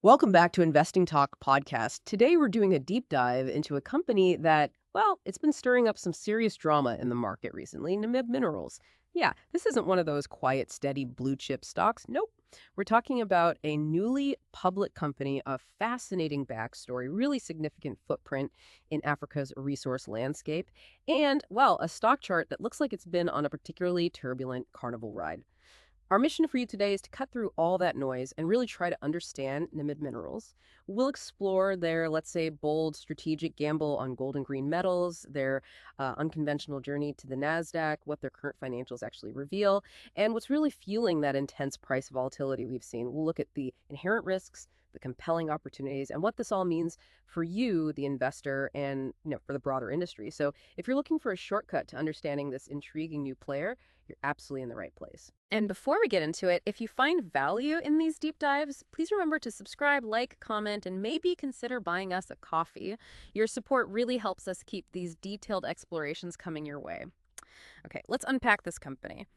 Welcome back to Investing Talk podcast. Today we're doing a deep dive into a company that, well, it's been stirring up some serious drama in the market recently, Namib Minerals. Yeah, this isn't one of those quiet, steady blue chip stocks. Nope. We're talking about a newly public company, a fascinating backstory, really significant footprint in Africa's resource landscape, and, well, a stock chart that looks like it's been on a particularly turbulent carnival ride. Our mission for you today is to cut through all that noise and really try to understand Namib Minerals. We'll explore their, let's say, bold strategic gamble on gold and green metals, their unconventional journey to the Nasdaq, what their current financials actually reveal, and what's really fueling that intense price volatility we've seen. We'll look at the inherent risks, the compelling opportunities, and what this all means for you, the investor, and for the broader industry. So, if you're looking for a shortcut to understanding this intriguing new player, you're absolutely in the right place. And before we get into it, if you find value in these deep dives, please remember to subscribe, like, comment, and maybe consider buying us a coffee. Your support really helps us keep these detailed explorations coming your way. Okay, let's unpack this company.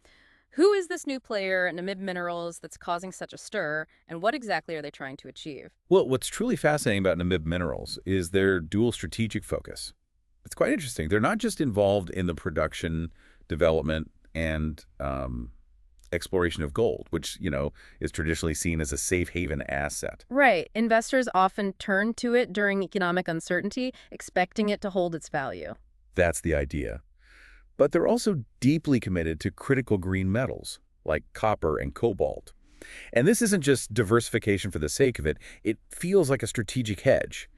Who is this new player, Namib Minerals, that's causing such a stir, and what exactly are they trying to achieve? Well, what's truly fascinating about Namib Minerals is their dual strategic focus. It's quite interesting. They're not just involved in the production, development, and exploration of gold, which, is traditionally seen as a safe haven asset. Right. Investors often turn to it during economic uncertainty, expecting it to hold its value. That's the idea. But they're also deeply committed to critical green metals, like copper and cobalt. And this isn't just diversification for the sake of it. It feels like a strategic hedge.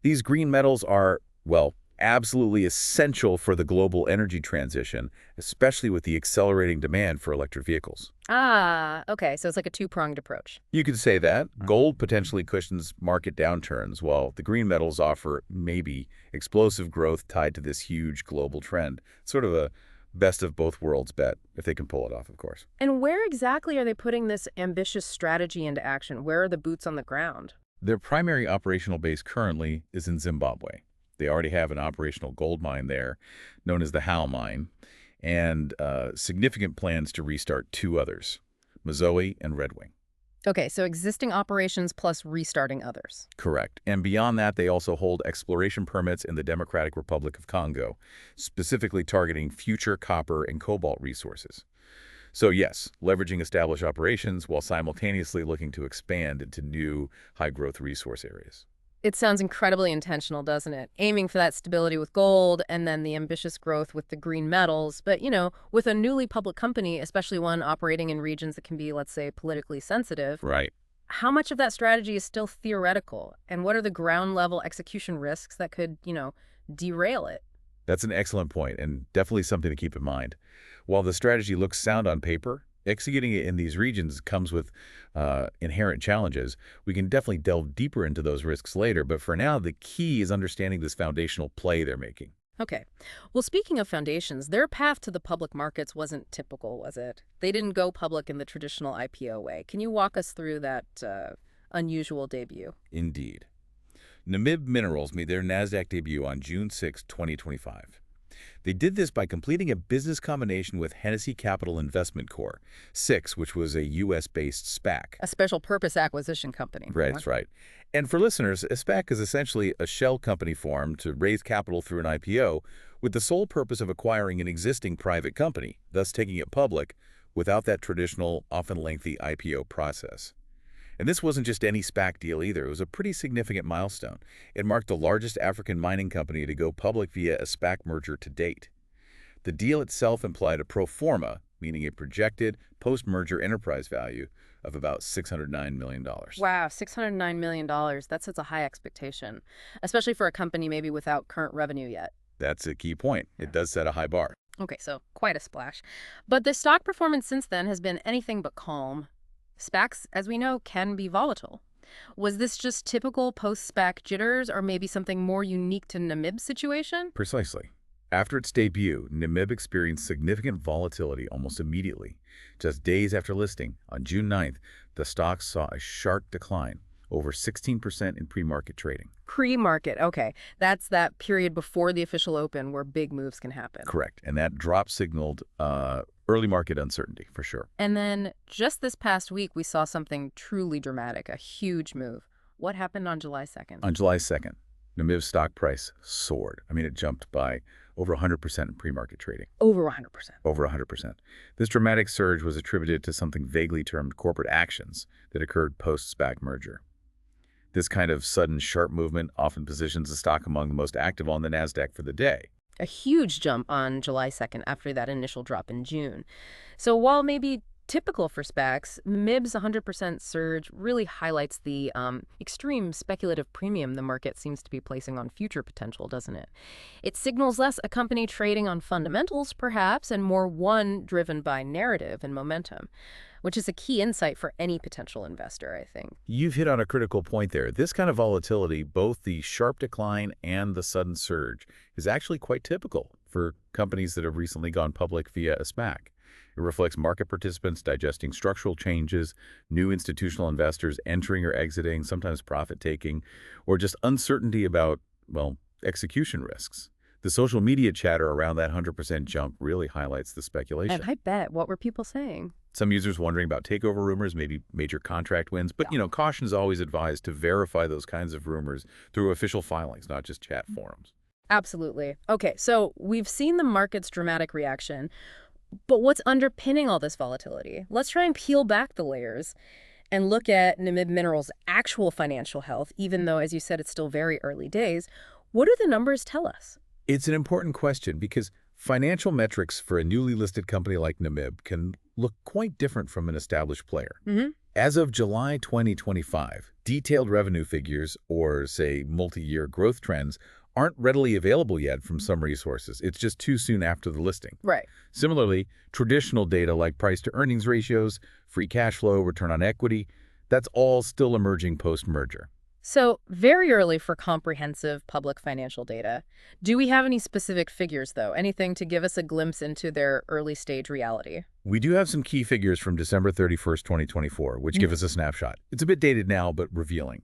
These green metals are, well, absolutely essential for the global energy transition, especially with the accelerating demand for electric vehicles. Ah, okay. So it's like a two-pronged approach. You could say that. Gold potentially cushions market downturns, while the green metals offer maybe explosive growth tied to this huge global trend. Sort of a best of both worlds bet, if they can pull it off, of course. And where exactly are they putting this ambitious strategy into action? Where are the boots on the ground? Their primary operational base currently is in Zimbabwe. They already have an operational gold mine there, known as the How Mine, and significant plans to restart two others, Mazoe and Red Wing. Okay, so existing operations plus restarting others. Correct. And beyond that, they also hold exploration permits in the Democratic Republic of Congo, specifically targeting future copper and cobalt resources. So yes, leveraging established operations while simultaneously looking to expand into new high-growth resource areas. It sounds incredibly intentional, doesn't it? Aiming for that stability with gold and then the ambitious growth with the green metals. But, with a newly public company, especially one operating in regions that can be, let's say, politically sensitive, Right. how much of that strategy is still theoretical? And what are the ground level execution risks that could, derail it? That's an excellent point, and definitely something to keep in mind. While the strategy looks sound on paper, executing it in these regions comes with inherent challenges. We can definitely delve deeper into those risks later, but for now, the key is understanding this foundational play they're making. Okay. Well, speaking of foundations, their path to the public markets wasn't typical, was it? They didn't go public in the traditional IPO way. Can you walk us through that unusual debut? Indeed. Namib Minerals made their Nasdaq debut on June 6, 2025. They did this by completing a business combination with Hennessy Capital Investment Corp., SIX, which was a U.S.-based SPAC. A special purpose acquisition company. Right, that's right. And for listeners, a SPAC is essentially a shell company formed to raise capital through an IPO with the sole purpose of acquiring an existing private company, thus taking it public without that traditional, often lengthy IPO process. And this wasn't just any SPAC deal either. It was a pretty significant milestone. It marked the largest African mining company to go public via a SPAC merger to date. The deal itself implied a pro forma, meaning a projected post-merger enterprise value of about $609 million. Wow, $609 million. That sets a high expectation, especially for a company maybe without current revenue yet. That's a key point. It does set a high bar. Okay, so quite a splash. But the stock performance since then has been anything but calm. SPACs, as we know, can be volatile. Was this just typical post-SPAC jitters or maybe something more unique to Namib's situation? Precisely. After its debut, Namib experienced significant volatility almost immediately. Just days after listing, on June 9th, the stock saw a sharp decline, over 16% in pre-market trading. Pre-market, okay. That's that period before the official open where big moves can happen. Correct. And that drop signaled early market uncertainty, for sure. And then just this past week, we saw something truly dramatic, a huge move. What happened on July 2nd? On July 2nd, Namib's stock price soared. I mean, it jumped by over 100% in pre-market trading. Over 100%. Over 100%. This dramatic surge was attributed to something vaguely termed corporate actions that occurred post-SPAC merger. This kind of sudden, sharp movement often positions the stock among the most active on the Nasdaq for the day. A huge jump on July 2nd after that initial drop in June. So while maybe typical for SPACs, MIB's 100% surge really highlights the extreme speculative premium the market seems to be placing on future potential, doesn't it? It signals less a company trading on fundamentals, perhaps, and more one driven by narrative and momentum, which is a key insight for any potential investor, I think. You've hit on a critical point there. This kind of volatility, both the sharp decline and the sudden surge, is actually quite typical for companies that have recently gone public via a SPAC. It reflects market participants digesting structural changes, new institutional investors entering or exiting, sometimes profit-taking, or just uncertainty about, well, execution risks. The social media chatter around that 100% jump really highlights the speculation. And I bet, what were people saying? Some users wondering about takeover rumors, maybe major contract wins. But, caution is always advised to verify those kinds of rumors through official filings, not just chat forums. Absolutely. Okay, so we've seen the market's dramatic reaction, but what's underpinning all this volatility? Let's try and peel back the layers and look at Namib Minerals' actual financial health, even though, as you said, it's still very early days. What do the numbers tell us? It's an important question because financial metrics for a newly listed company like Namib can look quite different from an established player. As of July 2025, detailed revenue figures, or say multi-year growth trends, aren't readily available yet from some resources. It's just too soon after the listing. Right. Similarly, traditional data like price-to-earnings ratios, free cash flow, return on equity, that's all still emerging post-merger. So very early for comprehensive public financial data. Do we have any specific figures, though? Anything to give us a glimpse into their early stage reality? We do have some key figures from December 31st, 2024, which give us a snapshot. It's a bit dated now, but revealing.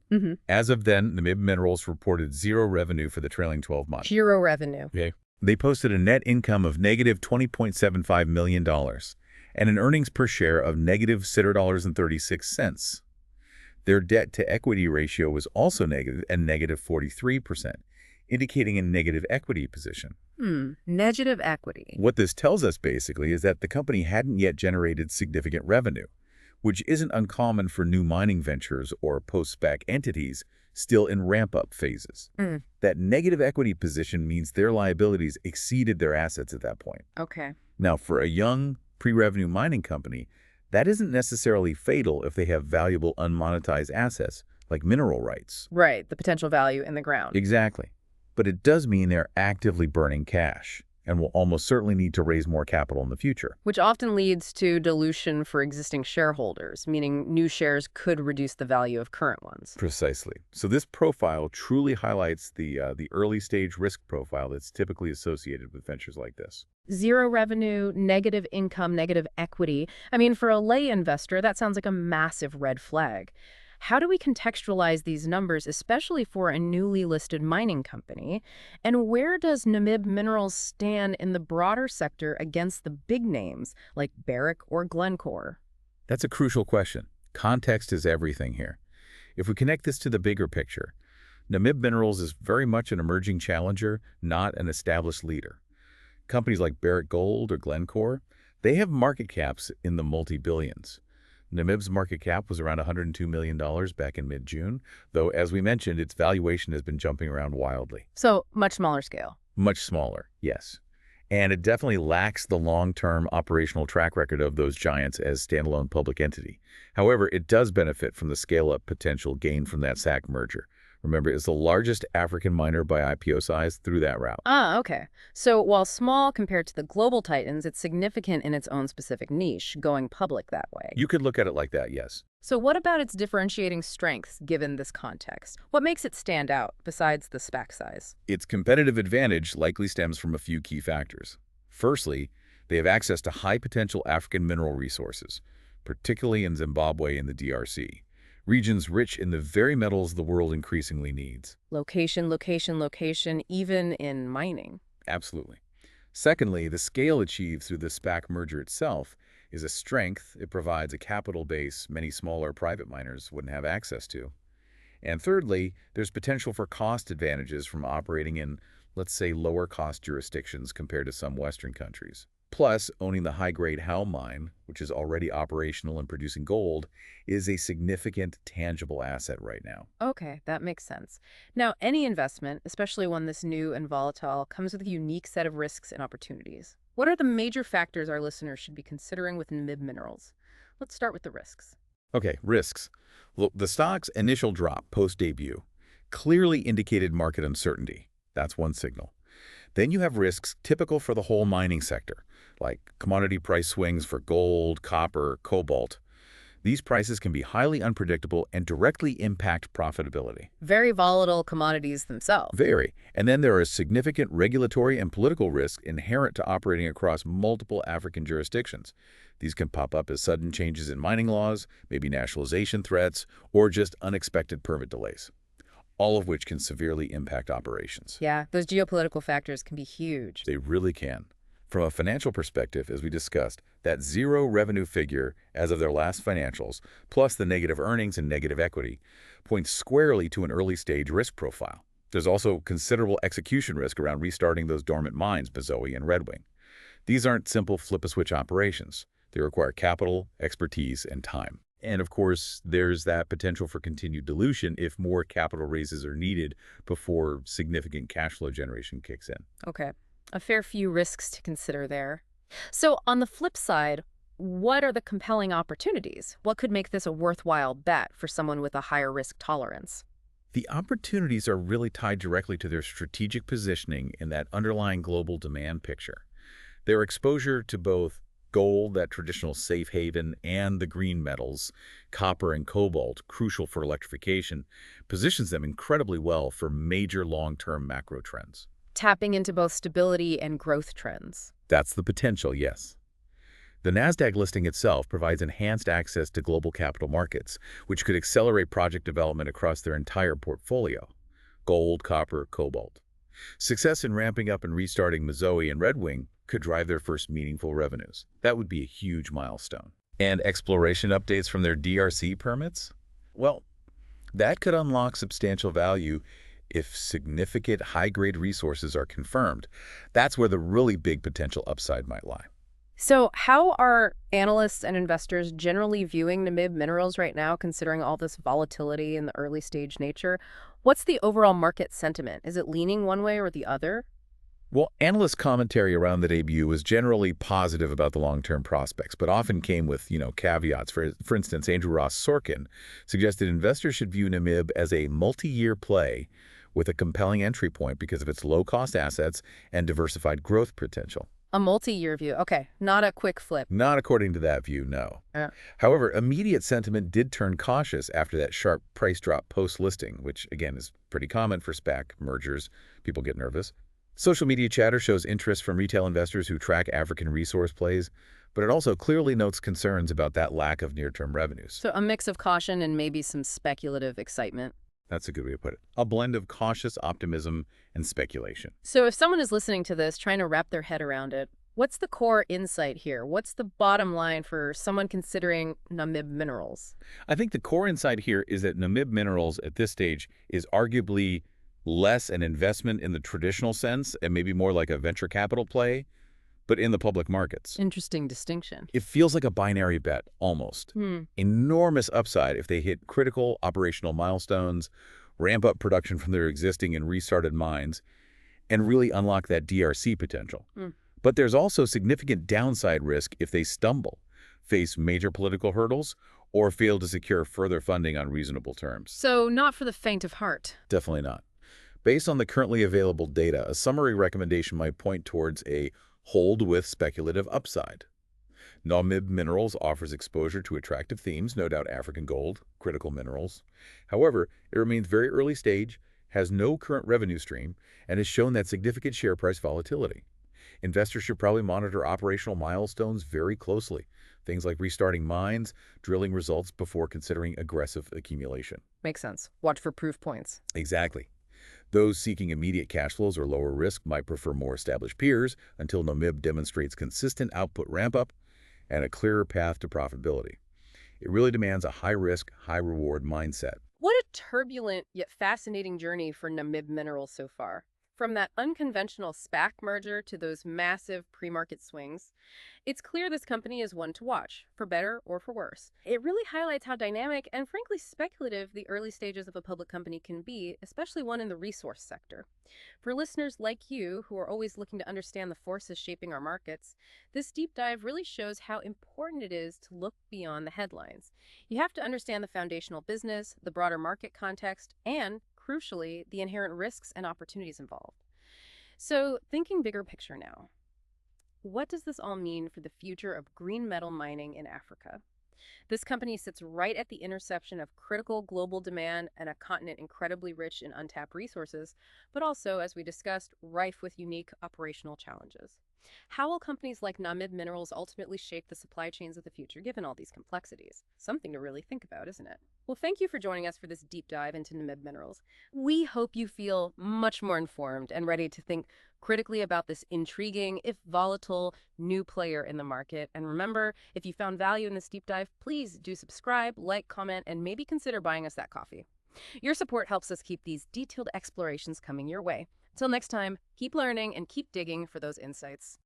As of then, Namib Minerals reported zero revenue for the trailing 12 months. Zero revenue. Okay. They posted a net income of negative $20.75 million and an earnings per share of negative $0.36. Their debt-to-equity ratio was also negative at negative 43%, indicating a negative equity position. Negative equity. What this tells us, basically, is that the company hadn't yet generated significant revenue, which isn't uncommon for new mining ventures or post-SPAC entities still in ramp-up phases. That negative equity position means their liabilities exceeded their assets at that point. Okay. Now, for a young, pre-revenue mining company, that isn't necessarily fatal if they have valuable unmonetized assets, like mineral rights. Right, the potential value in the ground. Exactly. But it does mean they're actively burning cash and will almost certainly need to raise more capital in the future. Which often leads to dilution for existing shareholders, meaning new shares could reduce the value of current ones. Precisely. So this profile truly highlights the early stage risk profile that's typically associated with ventures like this. Zero revenue, negative income, negative equity. I mean, for a lay investor, that sounds like a massive red flag. How do we contextualize these numbers, especially for a newly listed mining company? And where does Namib Minerals stand in the broader sector against the big names like Barrick or Glencore? That's a crucial question. Context is everything here. If we connect this to the bigger picture, Namib Minerals is very much an emerging challenger, not an established leader. Companies like Barrick Gold or Glencore, they have market caps in the multi-billions. Namib's market cap was around $102 million back in mid-June, though, as we mentioned, its valuation has been jumping around wildly. So, much smaller scale. Much smaller, yes. And it definitely lacks the long-term operational track record of those giants as standalone public entity. However, it does benefit from the scale-up potential gained from that SPAC merger. Remember, it's the largest African miner by IPO size through that route. Ah, okay. So while small compared to the global titans, it's significant in its own specific niche, going public that way. You could look at it like that, yes. So what about its differentiating strengths given this context? What makes it stand out besides the SPAC size? Its competitive advantage likely stems from a few key factors. Firstly, they have access to high-potential African mineral resources, particularly in Zimbabwe and the DRC. Regions rich in the very metals the world increasingly needs. Location, location, location, even in mining. Absolutely. Secondly, the scale achieved through the SPAC merger itself is a strength. It provides a capital base many smaller private miners wouldn't have access to. And thirdly, there's potential for cost advantages from operating in, let's say, lower-cost jurisdictions compared to some Western countries. Plus, owning the high-grade How mine, which is already operational and producing gold, is a significant, tangible asset right now. Okay, that makes sense. Now, any investment, especially one this new and volatile, comes with a unique set of risks and opportunities. What are the major factors our listeners should be considering with Namib Minerals? Let's start with the risks. Okay, risks. Look, the stock's initial drop post-debut clearly indicated market uncertainty. That's one signal. Then you have risks typical for the whole mining sector, like commodity price swings for gold, copper, cobalt. These prices can be highly unpredictable and directly impact profitability. Very volatile commodities themselves. Very. And then there are significant regulatory and political risks inherent to operating across multiple African jurisdictions. These can pop up as sudden changes in mining laws, maybe nationalization threats, or just unexpected permit delays, all of which can severely impact operations. Yeah, those geopolitical factors can be huge. They really can. From a financial perspective, as we discussed, that zero revenue figure as of their last financials, plus the negative earnings and negative equity, points squarely to an early-stage risk profile. There's also considerable execution risk around restarting those dormant mines, Mazoe and Red Wing. These aren't simple flip-a-switch operations. They require capital, expertise, and time. And of course, there's that potential for continued dilution if more capital raises are needed before significant cash flow generation kicks in. Okay, a fair few risks to consider there. So on the flip side, what are the compelling opportunities? What could make this a worthwhile bet for someone with a higher risk tolerance? The opportunities are really tied directly to their strategic positioning in that underlying global demand picture. Their exposure to both gold, that traditional safe haven, and the green metals, copper and cobalt, crucial for electrification, positions them incredibly well for major long-term macro trends. Tapping into both stability and growth trends. That's the potential, yes. The Nasdaq listing itself provides enhanced access to global capital markets, which could accelerate project development across their entire portfolio: gold, copper, cobalt. Success in ramping up and restarting Mazoe and Red Wing could drive their first meaningful revenues. That would be a huge milestone. And exploration updates from their DRC permits? Well, that could unlock substantial value if significant high-grade resources are confirmed. That's where the really big potential upside might lie. So how are analysts and investors generally viewing Namib Minerals right now, considering all this volatility and the early stage nature? What's the overall market sentiment? Is it leaning one way or the other? Well, analyst commentary around the debut was generally positive about the long-term prospects, but often came with, caveats. For instance, Andrew Ross Sorkin suggested investors should view Namib as a multi-year play with a compelling entry point because of its low-cost assets and diversified growth potential. A multi-year view. Okay, not a quick flip. Not according to that view, no. Yeah. However, immediate sentiment did turn cautious after that sharp price drop post-listing, which, again, is pretty common for SPAC mergers. People get nervous. Social media chatter shows interest from retail investors who track African resource plays, but it also clearly notes concerns about that lack of near-term revenues. So a mix of caution and maybe some speculative excitement. That's a good way to put it. A blend of cautious optimism and speculation. So if someone is listening to this, trying to wrap their head around it, what's the core insight here? What's the bottom line for someone considering Namib Minerals? I think the core insight here is that Namib Minerals at this stage is arguably less an investment in the traditional sense and maybe more like a venture capital play, but in the public markets. Interesting distinction. It feels like a binary bet, almost. Enormous upside if they hit critical operational milestones, ramp up production from their existing and restarted mines, and really unlock that DRC potential. But there's also significant downside risk if they stumble, face major political hurdles, or fail to secure further funding on reasonable terms. So not for the faint of heart. Definitely not. Based on the currently available data, a summary recommendation might point towards a hold with speculative upside. Namib Minerals offers exposure to attractive themes, no doubt African gold, critical minerals. However, it remains very early stage, has no current revenue stream, and has shown that significant share price volatility. Investors should probably monitor operational milestones very closely, things like restarting mines, drilling results before considering aggressive accumulation. Makes sense. Watch for proof points. Exactly. Those seeking immediate cash flows or lower risk might prefer more established peers until Namib demonstrates consistent output ramp-up and a clearer path to profitability. It really demands a high-risk, high-reward mindset. What turbulent yet fascinating journey for Namib Minerals so far. From that unconventional SPAC merger to those massive pre-market swings, it's clear this company is one to watch, for better or for worse. It really highlights how dynamic and frankly speculative the early stages of a public company can be, especially one in the resource sector. For listeners like you who are always looking to understand the forces shaping our markets, this deep dive really shows how important it is to look beyond the headlines. You have to understand the foundational business, the broader market context, and, crucially, the inherent risks and opportunities involved. So, thinking bigger picture now, what does this all mean for the future of green metal mining in Africa? This company sits right at the intersection of critical global demand and a continent incredibly rich in untapped resources, but also, as we discussed, rife with unique operational challenges. How will companies like Namib Minerals ultimately shape the supply chains of the future given all these complexities? Something to really think about, isn't it? Well, thank you for joining us for this deep dive into Namib Minerals. We hope you feel much more informed and ready to think critically about this intriguing, if volatile, new player in the market. And remember, if you found value in this deep dive, please do subscribe, like, comment, and maybe consider buying us that coffee. Your support helps us keep these detailed explorations coming your way. Till next time, keep learning and keep digging for those insights.